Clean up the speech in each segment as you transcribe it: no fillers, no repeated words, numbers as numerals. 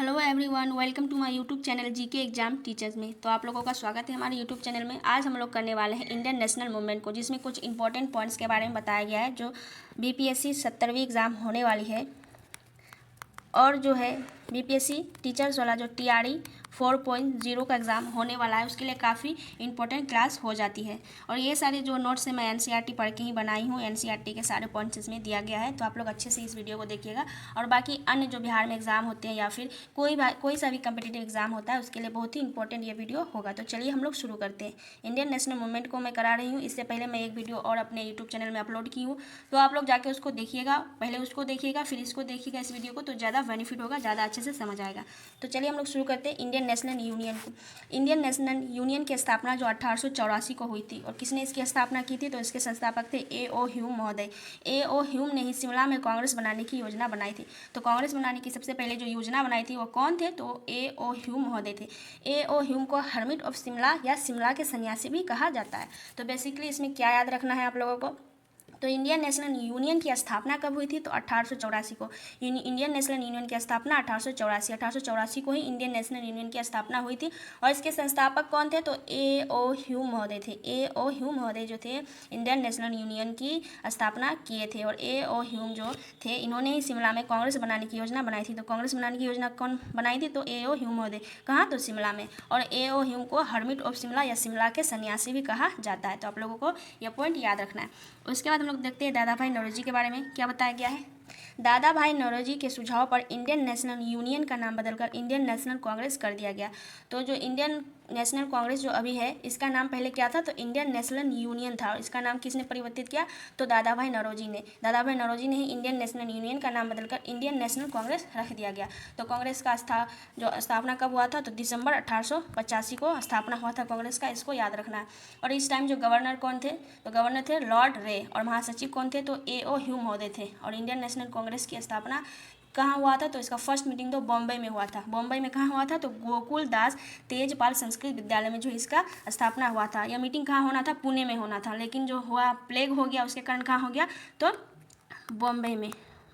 Hello everyone, welcome to my YouTube channel GK exam teachers में। तो आप लोगों का स्वागत है हमारे यूट्यूब चैनल में। आज हम लोग करने वाले हैं इंडियन नेशनल मूवमेंट को, जिसमें कुछ इंपॉर्टेंट पॉइंट्स के बारे में बताया गया है जो बीपीएससी 70वीं एग्ज़ाम होने वाली है। और जो है बीपीएससी टीचर्स वाला जो टीआरई 4.0 का एग्ज़ाम होने वाला है, उसके लिए काफ़ी इंपॉर्टेंट क्लास हो जाती है। और ये सारे जो नोट्स हैं मैं एनसीईआरटी पढ़ के ही बनाई हूँ। एनसीईआरटी के सारे पॉइंट्स इसमें दिया गया है, तो आप लोग अच्छे से इस वीडियो को देखिएगा। और बाकी अन्य जो बिहार में एग्ज़ाम होते हैं या फिर कोई सा भी कम्पिटिटिव एग्ज़ाम होता है, उसके लिए बहुत ही इंपॉर्टेंट ये वीडियो होगा। तो चलिए हम लोग शुरू करते हैं। इंडियन नेशनल मूवमेंट को मैं करा रही हूँ, इससे पहले मैं एक वीडियो और अपने यूट्यूब चैनल में अपलोड की हूँ, तो आप लोग जाके उसको देखिएगा। पहले उसको देखिएगा, फिर इसको देखिएगा, इस वीडियो को, तो ज़्यादा बेनिफिट होगा, ज़्यादा अच्छे से समझ आएगा। तो चलिए हम लोग शुरू करते हैं इंडियन नेशनल यूनियन को। इंडियन नेशनल यूनियन की स्थापना जो 1884 को हुई थी, और किसने इसकी स्थापना की थी, तो इसके संस्थापक थे ए.ओ. ह्यूम महोदय। ए.ओ. ह्यूम ने ही शिमला में कांग्रेस बनाने की योजना बनाई थी। तो कांग्रेस बनाने की सबसे पहले जो योजना बनाई थी वो कौन थे, तो ए.ओ. ह्यूम महोदय थे। ए.ओ. ह्यूम को हर्मिट ऑफ शिमला या शिमला के सन्यासी भी कहा जाता है। तो बेसिकली इसमें क्या याद रखना है आप लोगों को, तो इंडियन नेशनल यूनियन की स्थापना कब हुई थी, तो 1884 को। इंडियन नेशनल यूनियन की स्थापना 1884 को ही इंडियन नेशनल यूनियन की स्थापना हुई थी। और इसके संस्थापक कौन थे, तो ए.ओ. ह्यूम महोदय थे। ए.ओ. ह्यूम महोदय जो थे इंडियन नेशनल यूनियन की स्थापना किए थे। और ए.ओ. ह्यूम जो थे, इन्होंने ही शिमला में कांग्रेस बनाने की योजना बनाई थी। तो कांग्रेस बनाने की योजना कौन बनाई थी, तो ए.ओ. ह्यूम महोदय। कहाँ, तो शिमला में। और ए.ओ. ह्यूम को हर्मिट ऑफ शिमला या शिमला के सन्यासी भी कहा जाता है। तो आप लोगों को यह पॉइंट याद रखना है। उसके बाद हम लोग देखते हैं दादा भाई नौरोजी के बारे में क्या बताया गया है। दादा भाई नौरोजी के सुझाव पर इंडियन नेशनल यूनियन का नाम बदलकर इंडियन नेशनल कांग्रेस कर दिया गया। तो जो इंडियन नेशनल कांग्रेस जो अभी है, इसका नाम पहले क्या था, तो इंडियन नेशनल यूनियन था। और इसका नाम किसने परिवर्तित किया, तो दादा भाई नौरोजी ने। दादा भाई नौरोजी ने ही इंडियन नेशनल यूनियन का नाम बदलकर इंडियन नेशनल कांग्रेस रख दिया गया। तो कांग्रेस का स्थापना कब हुआ था, तो दिसंबर 1885 को स्थापना हुआ था कांग्रेस का। इसको याद रखना है। और इस टाइम जो गवर्नर कौन थे, तो गवर्नर थे लॉर्ड रे। और महासचिव कौन थे, तो ए.ओ. ह्यूम महोदय थे। और इंडियन नेशनल कांग्रेस की स्थापना कहाँ हुआ था, तो इसका फर्स्ट मीटिंग तो बॉम्बे में हुआ था। बॉम्बे में कहाँ हुआ था, तो गोकुल दास तेजपाल संस्कृत विद्यालय में जो इसका स्थापना हुआ था। यह मीटिंग कहाँ होना था, पुणे में होना था, लेकिन जो हुआ प्लेग हो गया, उसके कारण कहाँ हो गया, तो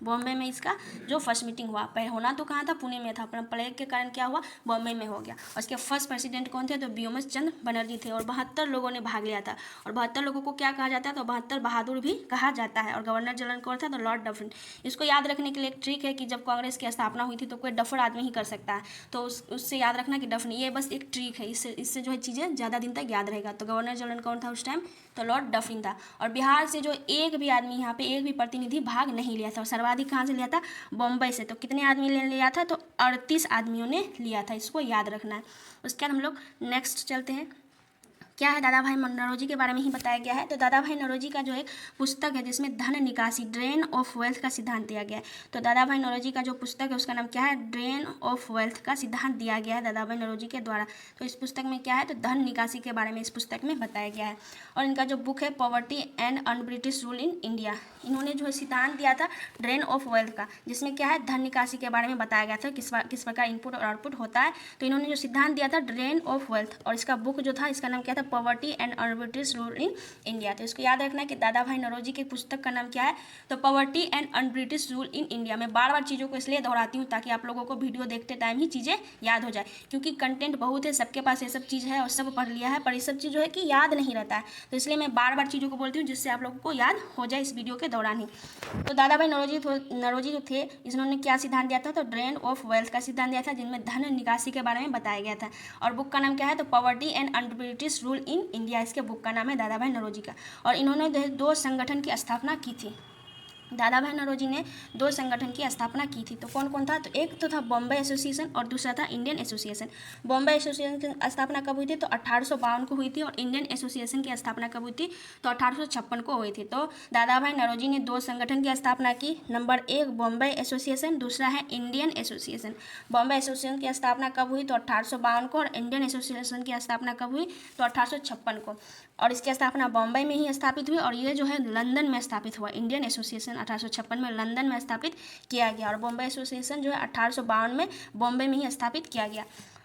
बॉम्बे में इसका जो फर्स्ट मीटिंग हुआ। पहले होना तो कहाँ था, पुणे में था, पर प्लेग के कारण क्या हुआ, बॉम्बे में हो गया। और इसके फर्स्ट प्रेसिडेंट कौन थे, तो व्योम चंद्र बनर्जी थे। और 72 लोगों ने भाग लिया था। और 72 लोगों को क्या कहा जाता है, तो 72 बहादुर भी कहा जाता है। और गवर्नर जनरल कौन था, तो लॉर्ड डफरिन। इसको याद रखने के लिए एक ट्रिक है कि जब कांग्रेस की स्थापना हुई थी तो कोई डफर आदमी ही कर सकता है, तो उससे याद रखना कि डफरिन, ये बस एक ट्रिक है, इससे जो है चीज़ें ज़्यादा दिन तक याद रहेगा। तो गवर्नर जनरल कौन था उस टाइम, तो लॉर्ड डफरिन था। और बिहार से जो एक भी आदमी, यहाँ पे एक भी प्रतिनिधि भाग नहीं लिया था। और सर्वाधिक कहाँ से लिया था, बॉम्बे से। तो कितने आदमी ने लिया था, तो 38 आदमियों ने लिया था। इसको याद रखना है। उसके बाद हम लोग नेक्स्ट चलते हैं। क्या है, दादा भाई नौरोजी के बारे में ही बताया गया है। तो दादा भाई नौरोजी का जो एक पुस्तक है जिसमें धन निकासी, ड्रेन ऑफ वेल्थ का सिद्धांत दिया गया है। तो दादा भाई नौरोजी का जो पुस्तक है उसका नाम क्या है, ड्रेन ऑफ वेल्थ का सिद्धांत दिया गया है दादा भाई नौरोजी के द्वारा। तो इस पुस्तक में क्या है, तो धन निकासी के बारे में इस पुस्तक में बताया गया है। और इनका जो बुक है poverty and un British rule in India, इन्होंने जो है सिद्धांत दिया था ड्रेन ऑफ वेल्थ का, जिसमें क्या है, धन निकासी के बारे में बताया गया था, किस प्रकार इनपुट और आउटपुट होता है। तो इन्होंने जो सिद्धांत दिया था ड्रेन ऑफ वेल्थ, और इसका बुक जो था इसका नाम क्या था, poverty and un British rule in India. तो इसको याद रखना है कि दादा भाई नौरोजी की पुस्तक का नाम क्या है, तो poverty and un British rule in India. मैं बार बार चीज़ों को इसलिए दोहराती हूँ ताकि आप लोगों को वीडियो देखते टाइम ही चीज़ें याद हो जाए, क्योंकि कंटेंट बहुत है, सबके पास ये सब चीज़ है और सब पढ़ लिया है, पर ये सब चीज़ जो है कि याद नहीं रहता है। तो इसलिए मैं बार बार चीज़ों को बोलती हूँ जिससे आप लोगों को याद हो जाए इस वीडियो के दौरान ही। तो दादा भाई नौरोजी जो थे, इन्होंने क्या सिद्धांत दिया था, तो ड्रेन ऑफ वेल्थ का सिद्धांत दिया था, जिनमें धन निकासी के बारे में बताया गया था। और बुक का नाम क्या है, तो poverty and un British rule in India, इसके बुक का नाम है दादा भाई नौरोजी का। और इन्होंने 2 संगठन की स्थापना की थी। दादा भाई नौरोजी ने 2 संगठन की स्थापना की थी। तो कौन कौन था, तो एक तो था बॉम्बे एसोसिएशन और दूसरा था इंडियन एसोसिएशन। बॉम्बे एसोसिएशन की स्थापना कब हुई थी, तो 1852 को हुई थी। और इंडियन एसोसिएशन की स्थापना कब हुई थी, तो 1856 को हुई थी। तो दादा भाई नौरोजी ने 2 संगठन की स्थापना की। नंबर 1 बॉम्बे एसोसिएशन, दूसरा है इंडियन एसोसिएशन। बॉम्बे एसोसिएशन की स्थापना कब हुई, तो 1852 को। और इंडियन एसोसिएशन की स्थापना कब हुई, तो 1856 को। और इसकी स्थापना बॉम्बे में ही स्थापित हुई। और ये जो है लंदन में स्थापित हुआ। इंडियन एसोसिएशन 1856 में लंदन में स्थापित किया गया। और बॉम्बे एसोसिएशन जो है 1852 में बॉम्बे में ही स्थापित किया गया।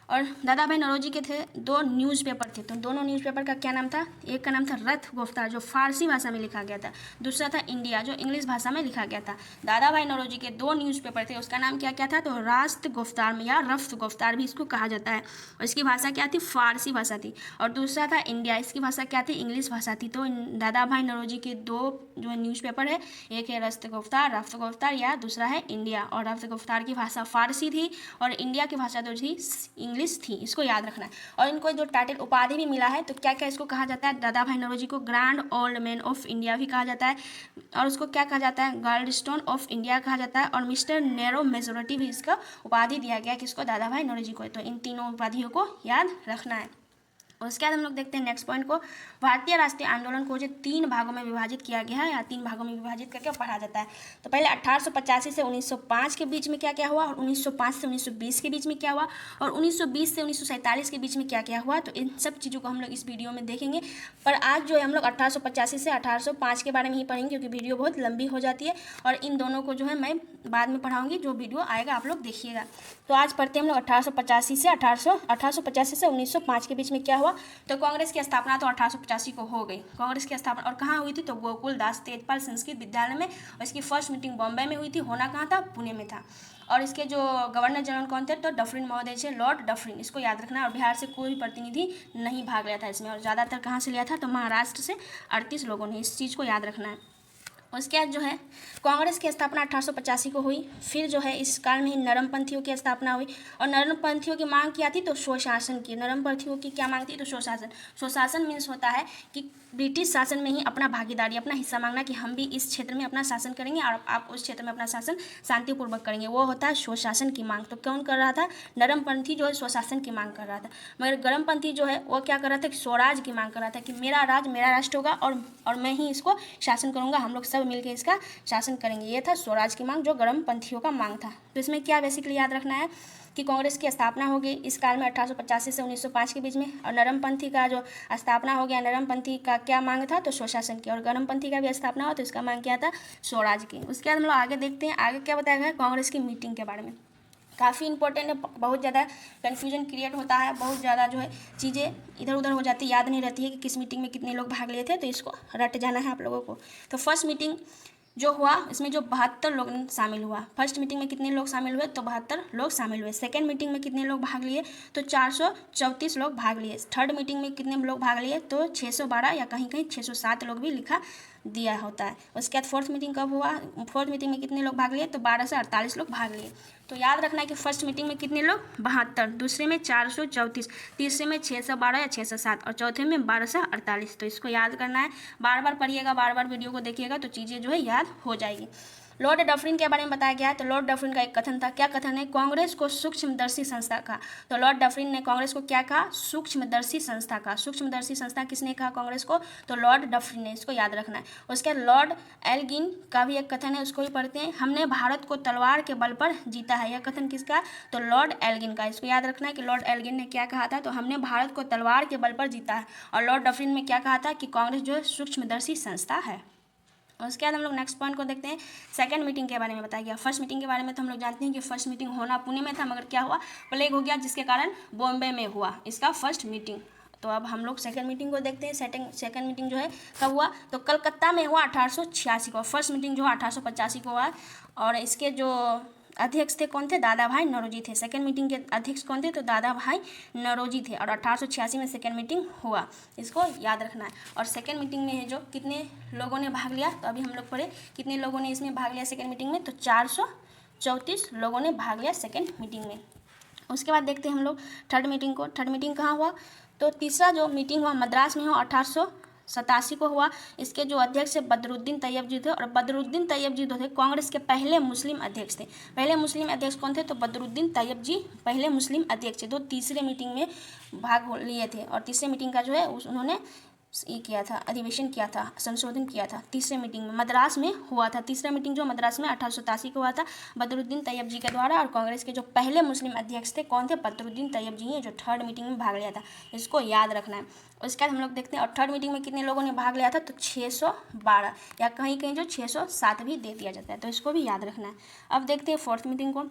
और दादा भाई नौरोजी के थे 2 न्यूज़पेपर थे, तो दोनों न्यूज़पेपर का क्या नाम था? एक का नाम था रथ गुफ्तार जो फारसी भाषा में लिखा गया था, दूसरा था इंडिया जो इंग्लिश भाषा में लिखा गया था। दादा भाई नौरोजी के 2 न्यूज़पेपर थे, उसका नाम क्या क्या था? तो रास्त गुफ्तार में या रफ्त गुफ्तार भी इसको कहा जाता है, और इसकी भाषा क्या थी? फारसी भाषा थी। और दूसरा था इंडिया, इसकी भाषा क्या थी? इंग्लिश भाषा थी। तो दादा भाई नौरोजी के 2 जो न्यूज़पेपर है, एक है रफ्त गुफ्तार या दूसरा है इंडिया। और रफ्त गुफ्तार की भाषा फारसी थी और इंडिया की भाषा जो थी इंग्लिश थी, इसको याद रखना है। और इनको जो टाइटल उपाधि भी मिला है, तो क्या क्या इसको कहा जाता है? दादा भाई नौरोजी को grand old man of India भी कहा जाता है, और उसको क्या कहा जाता है? गोल्ड स्टोन ऑफ इंडिया कहा जाता है, और मिस्टर नैरो मेजोरिटी भी इसका उपाधि दिया गया किसको? दादा भाई नौरोजी को। तो इन तीनों उपाधियों को याद रखना है। उसके बाद हम लोग देखते हैं नेक्स्ट पॉइंट को। भारतीय राष्ट्रीय आंदोलन को जो 3 भागों में विभाजित किया गया है या 3 भागों में विभाजित करके पढ़ा जाता है। तो पहले 1885 से 1905 के बीच में क्या क्या हुआ, और 1905 से 1920 के बीच में क्या हुआ, और 1920 से 1947 के बीच में क्या क्या हुआ। तो इन सब चीज़ों को हम लोग इस वीडियो में देखेंगे। पर आज जो है हम लोग 1885 से 1805 के बारे में ही पढ़ेंगे, क्योंकि वीडियो बहुत लंबी हो जाती है, और इन दोनों को जो है मैं बाद में पढ़ाऊँगी, जो वीडियो आएगा आप लोग देखिएगा। तो आज पढ़ते हैं हम लोग 1885 से 1905 के बीच में क्या हुआ। तो कांग्रेस की स्थापना तो 1885 को हो गई। कांग्रेस की स्थापना और कहाँ हुई थी? तो गोकुल दास तेजपाल संस्कृत विद्यालय में, और इसकी फर्स्ट मीटिंग बॉम्बे में हुई थी। होना कहाँ था? पुणे में था। और इसके जो गवर्नर जनरल कौन थे? तो डफरिन महोदय थे, लॉर्ड डफरिन, इसको याद रखना है। और बिहार से कोई भी प्रतिनिधि नहीं भाग लिया था इसमें, और ज़्यादातर कहाँ से लिया था? तो महाराष्ट्र से 38 लोगों ने। इस चीज़ को याद रखना है। उसके बाद जो है कांग्रेस की स्थापना 1885 को हुई। फिर जो है इस काल में ही नरमपंथियों की स्थापना हुई, और नरमपंथियों की मांग क्या थी? तो स्वशासन की। नरमपंथियों की क्या मांग थी? तो स्वशासन। स्वशासन मीन्स होता है कि ब्रिटिश शासन में ही अपना भागीदारी, अपना हिस्सा मांगना, कि हम भी इस क्षेत्र में अपना शासन करेंगे और आप उस क्षेत्र में अपना शासन शांतिपूर्वक करेंगे, वो होता है स्वशासन की मांग। तो कौन कर रहा था? नरमपंथी जो है स्वशासन की मांग कर रहा था। मगर गर्मपंथी जो है वो क्या कर रहा था? कि स्वराज की मांग कर रहा था, कि मेरा राज मेरा राष्ट्र होगा और मैं ही इसको शासन करूंगा, हम लोग सब मिलकर इसका शासन करेंगे। ये था स्वराज की मांग, जो गर्मपंथियों का मांग था। तो इसमें क्या बेसिकली याद रखना है कि कांग्रेस की स्थापना हो गई इस काल में 1885 से 1905 के बीच में, और नरमपंथी का जो स्थापना हो गया, नरमपंथी का क्या मांग था? तो स्वशासन की। और गर्मपंथी का भी स्थापना हो तो इसका मांग क्या था? स्वराज की। उसके बाद हम लोग आगे देखते हैं, आगे क्या बताया गया कांग्रेस की मीटिंग के बारे में। काफ़ी इंपॉर्टेंट है, बहुत ज़्यादा कन्फ्यूजन क्रिएट होता है, बहुत ज़्यादा जो है चीज़ें इधर उधर हो जाती है, याद नहीं रहती है कि किस मीटिंग में कितने लोग भाग लिए थे, तो इसको रट जाना है आप लोगों को। तो फर्स्ट मीटिंग जो हुआ इसमें जो 72 लोग शामिल हुआ। फर्स्ट मीटिंग में कितने लोग शामिल हुए? तो 72 लोग शामिल हुए। सेकेंड मीटिंग में कितने लोग भाग लिए? तो 434 लोग भाग लिए। थर्ड मीटिंग में कितने लोग भाग लिए? तो 612 या कहीं कहीं 607 लोग भी लिखा दिया होता है। उसके बाद फोर्थ मीटिंग कब हुआ? फोर्थ मीटिंग में कितने लोग भाग लिए? तो 12 से 48 लोग भाग लिए। तो याद रखना है कि फर्स्ट मीटिंग में कितने लोग? 72, दूसरे में 434, तीसरे में 612 या 607, और चौथे में 12 से 48। तो इसको याद करना है, बार बार पढ़िएगा, बार बार वीडियो को देखिएगा, तो चीज़ें जो है याद हो जाएगी। लॉर्ड डफरिन के बारे में बताया गया है। तो लॉर्ड डफरिन का एक कथन था, क्या कथन है? कांग्रेस को सूक्ष्मदर्शी संस्था कहा। तो लॉर्ड डफरिन ने कांग्रेस को क्या कहा? सूक्ष्मदर्शी संस्था कहा। सूक्ष्मदर्शी संस्था किसने कहा कांग्रेस को? तो लॉर्ड डफरिन ने। इसको याद रखना है। उसके बाद लॉर्ड एल्गिन का भी एक कथन है, उसको भी पढ़ते हैं। हमने भारत को तलवार के बल पर जीता है। यह कथन किसका? तो लॉर्ड एल्गिन का। इसको याद रखना है कि लॉर्ड एल्गिन ने क्या कहा था? तो हमने भारत को तलवार के बल पर जीता है। और लॉर्ड डफरिन में क्या कहा था? कि कांग्रेस जो है सूक्ष्मदर्शी संस्था है। उसके बाद हम लोग नेक्स्ट पॉइंट को देखते हैं। सेकंड मीटिंग के बारे में बताया गया। फर्स्ट मीटिंग के बारे में तो हम लोग जानते हैं कि फर्स्ट मीटिंग होना पुणे में था, मगर क्या हुआ? प्लेग हो गया, जिसके कारण बॉम्बे में हुआ इसका फर्स्ट मीटिंग। तो अब हम लोग सेकंड मीटिंग को देखते हैं। सेकंड मीटिंग जो है कब हुआ? तो कलकत्ता में हुआ 1886 को। फर्स्ट मीटिंग जो है 1885 को हुआ, और इसके जो अध्यक्ष थे कौन थे? दादा भाई नौरोजी थे। सेकंड मीटिंग के अध्यक्ष कौन थे? तो दादा भाई नौरोजी थे। और 1886 में सेकंड मीटिंग हुआ, इसको याद रखना है। और सेकंड मीटिंग में है जो कितने लोगों ने भाग लिया? तो अभी हम लोग पढ़े कितने लोगों ने इसमें भाग लिया सेकंड मीटिंग में? तो 434 लोगों ने भाग लिया सेकंड मीटिंग में। उसके बाद देखते हैं हम लोग थर्ड मीटिंग को। थर्ड मीटिंग कहाँ हुआ? तो तीसरा जो मीटिंग हुआ मद्रास में हुआ, 1887 को हुआ। इसके जो अध्यक्ष बदरुद्दीन तैयब जी थे, और बदरुद्दीन तैयब जी जो थे कांग्रेस के पहले मुस्लिम अध्यक्ष थे। पहले मुस्लिम अध्यक्ष कौन थे? तो बदरुद्दीन तैयब जी पहले मुस्लिम अध्यक्ष थे। तो तीसरे मीटिंग में भाग लिए थे, और तीसरे मीटिंग का जो है उन्होंने ये किया था, अधिवेशन किया था, संशोधन किया था। तीसरे मीटिंग में मद्रास में हुआ था। तीसरा मीटिंग जो मद्रास में 1887 को हुआ था बदरुद्दीन तैयब जी के द्वारा। और कांग्रेस के जो पहले मुस्लिम अध्यक्ष थे कौन थे? बदरुद्दीन तैयब जी हैं, जो थर्ड मीटिंग में भाग लिया था। इसको याद रखना है। उसके बाद हम लोग देखते हैं, और थर्ड मीटिंग में कितने लोगों ने भाग लिया था? तो 612, या कहीं कहीं जो 607 भी दे दिया जाता है, तो इसको भी याद रखना है। अब देखते हैं फोर्थ मीटिंग को।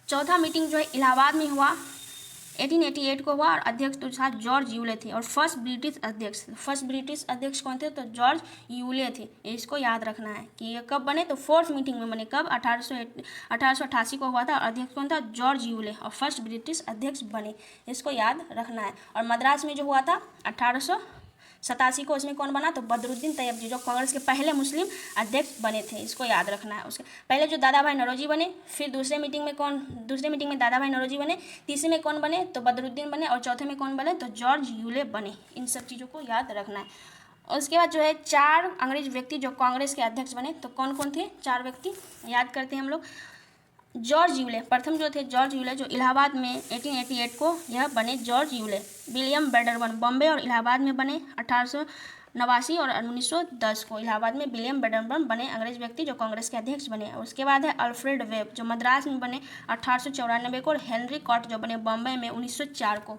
चौथा मीटिंग जो है इलाहाबाद में हुआ, 1888 को हुआ और अध्यक्ष तो साथ जॉर्ज यूले थे। और फर्स्ट ब्रिटिश अध्यक्ष कौन थे? तो जॉर्ज यूले थे। इसको याद रखना है कि ये कब बने, तो फोर्थ मीटिंग में बने। कब? 1888 को हुआ था और अध्यक्ष कौन था? जॉर्ज यूले, और फर्स्ट ब्रिटिश अध्यक्ष बने। इसको याद रखना है। और मद्रास में जो हुआ था 1887 को, इसमें कौन बना? तो बदरुद्दीन तैयबजी, जो कांग्रेस के पहले मुस्लिम अध्यक्ष बने थे। इसको याद रखना है। उसके पहले जो दादा भाई नौरोजी बने, फिर दूसरे मीटिंग में दादा भाई नौरोजी बने, तीसरे में कौन बने? तो बदरुद्दीन बने, और चौथे में कौन बने? तो जॉर्ज यूले बने। इन सब चीज़ों को याद रखना है। उसके बाद जो है 4 अंग्रेज व्यक्ति जो कांग्रेस के अध्यक्ष बने, तो कौन कौन थे? 4 व्यक्ति याद करते हैं हम लोग। जॉर्ज यूले, प्रथम जो थे जॉर्ज यूले, जो इलाहाबाद में 1888 को यह बने जॉर्ज यूले। विलियम बेडरबन, बॉम्बे और इलाहाबाद में बने 1889 और 1910 को इलाहाबाद में विलियम बेडरबन बने अंग्रेज व्यक्ति जो कांग्रेस के अध्यक्ष बने। उसके बाद है अल्फ्रेड वेब, जो मद्रास में बने 1894 को, और हेनरी कॉट जो बने बॉम्बे में 1904 को।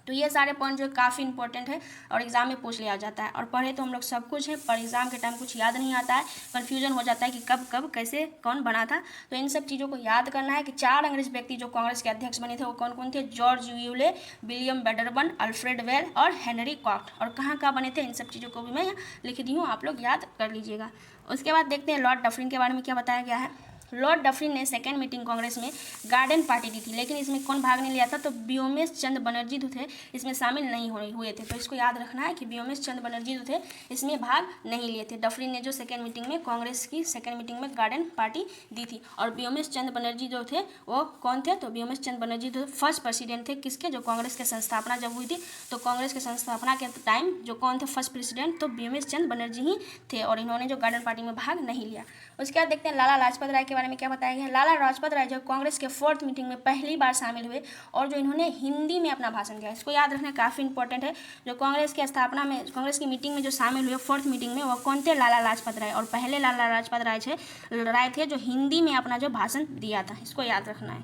तो ये सारे पॉइंट जो काफ़ी इंपॉर्टेंट है और एग्जाम में पूछ लिया जाता है। और पढ़े तो हम लोग सब कुछ है, पर एग्जाम के टाइम कुछ याद नहीं आता है, कन्फ्यूजन हो जाता है कि कब कैसे कौन बना था। तो इन सब चीज़ों को याद करना है कि 4 अंग्रेज व्यक्ति जो कांग्रेस के अध्यक्ष बने थे वो कौन कौन थे? George Yule, William Wedderburn, Alfred Webb और हेनरी कॉट। और कहाँ बने थे, इन सब चीज़ों को भी मैं लिख दी हूँ, आप लोग याद कर लीजिएगा। उसके बाद देखते हैं लॉर्ड डफरिन के बारे में क्या बताया गया है। लॉर्ड डफरिन ने सेकेंड मीटिंग कांग्रेस में गार्डन पार्टी दी थी, लेकिन इसमें कौन भाग नहीं लिया था? तो व्योमेश चंद्र बनर्जी जो थे इसमें शामिल नहीं हुए थे। तो इसको याद रखना है कि व्योमेश चंद्र बनर्जी जो थे इसमें भाग नहीं लिए थे। डफरिन ने जो सेकेंड मीटिंग में कांग्रेस की सेकेंड मीटिंग में गार्डन पार्टी दी थी। और व्योमेश चंद्र बनर्जी जो थे वो कौन थे? तो व्योमेश चंद्र बनर्जी जो फर्स्ट प्रेसिडेंट थे किसके? जो कांग्रेस के संस्थापना जब हुई थी, तो कांग्रेस के संस्थापना के टाइम जो कौन थे फर्स्ट प्रेसिडेंट? तो व्योमेश चंद्र बनर्जी ही थे, और इन्होंने जो गार्डन पार्टी में भाग नहीं लिया। उसके बाद देखते हैं लाला लाजपत राय के बारे में क्या बताया गया है। लाला लाजपत राय जो कांग्रेस के 4th मीटिंग में पहली बार शामिल हुए और जो इन्होंने हिंदी में अपना भाषण दिया, इसको याद रखना काफ़ी इंपॉर्टेंट है। जो कांग्रेस की स्थापना में, कांग्रेस की मीटिंग में जो शामिल हुए 4th मीटिंग में, वो कौन थे? लाला लाजपत राय। और पहले लाला लाजपत राय थे जो हिंदी में अपना जो भाषण दिया था। इसको याद रखना है।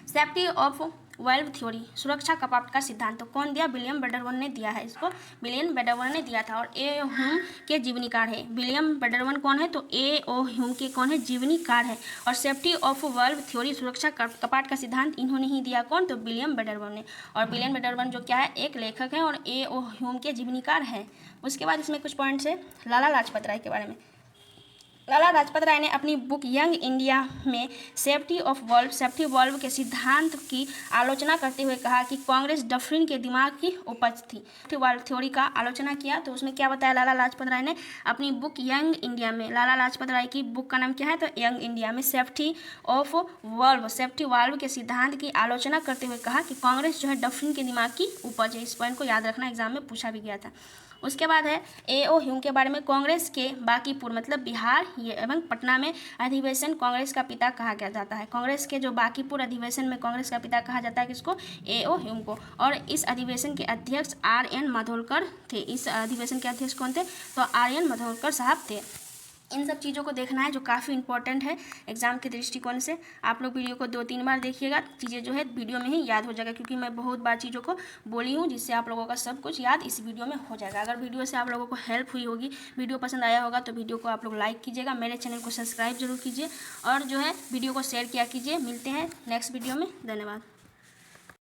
सेफ्टी ऑफ वाल्व थ्योरी, सुरक्षा कपाट का सिद्धांत, तो कौन दिया? विलियम बेडरबन ने दिया है। इसको विलियम बेडरबन ने दिया था। और ए ओ ह्यूम के जीवनीकार है। विलियम बेडरबन कौन है? तो ए ओ ह्यूम के कौन है? जीवनीकार है। और सेफ्टी ऑफ वाल्व थ्योरी, सुरक्षा कपाट का सिद्धांत इन्होंने ही दिया। कौन? तो विलियम बेडरबन ने। और विलियम बेडरबन जो क्या है? एक लेखक है और ए ओ ह्यूम के जीवनीकार है। उसके बाद इसमें कुछ पॉइंट्स है लाला लाजपत राय के बारे में। लाला लाजपत राय ने अपनी बुक यंग इंडिया में सेफ्टी वाल्व के सिद्धांत की आलोचना करते हुए कहा कि कांग्रेस डफरिन के दिमाग की उपज थी। सेफ्टी वाल्व थ्योरी का आलोचना किया, तो उसमें क्या बताया लाला लाजपत राय ने अपनी बुक यंग इंडिया में। लाला लाजपत राय की बुक का नाम क्या है? तो यंग इंडिया में सेफ्टी वाल्व के सिद्धांत की आलोचना करते हुए कहा कि कांग्रेस जो है डफरिन के दिमाग की उपज है। इस पॉइंट को याद रखना, एग्जाम में पूछा भी गया था। उसके बाद है ए ओ ह्यूम के बारे में। कांग्रेस के बांकीपुर मतलब बिहार एवं पटना में अधिवेशन कांग्रेस का पिता कहा गया जाता है। कांग्रेस के जो बांकीपुर अधिवेशन में कांग्रेस का पिता कहा जाता है किसको? ए ओ ह्यूम को। और इस अधिवेशन के अध्यक्ष R.N. माधोलकर थे। इस अधिवेशन के अध्यक्ष कौन थे? तो R.N. माधोलकर साहब थे। इन सब चीज़ों को देखना है जो काफ़ी इंपॉर्टेंट है एग्जाम के दृष्टिकोण से। आप लोग वीडियो को 2-3 बार देखिएगा, चीज़ें जो है वीडियो में ही याद हो जाएगा, क्योंकि मैं बहुत बार चीज़ों को बोली हूँ जिससे आप लोगों का सब कुछ याद इस वीडियो में हो जाएगा। अगर वीडियो से आप लोगों को हेल्प हुई होगी, वीडियो पसंद आया होगा, तो वीडियो को आप लोग लाइक कीजिएगा, मेरे चैनल को सब्सक्राइब जरूर कीजिए और जो है वीडियो को शेयर किया कीजिए। मिलते हैं नेक्स्ट वीडियो में। धन्यवाद।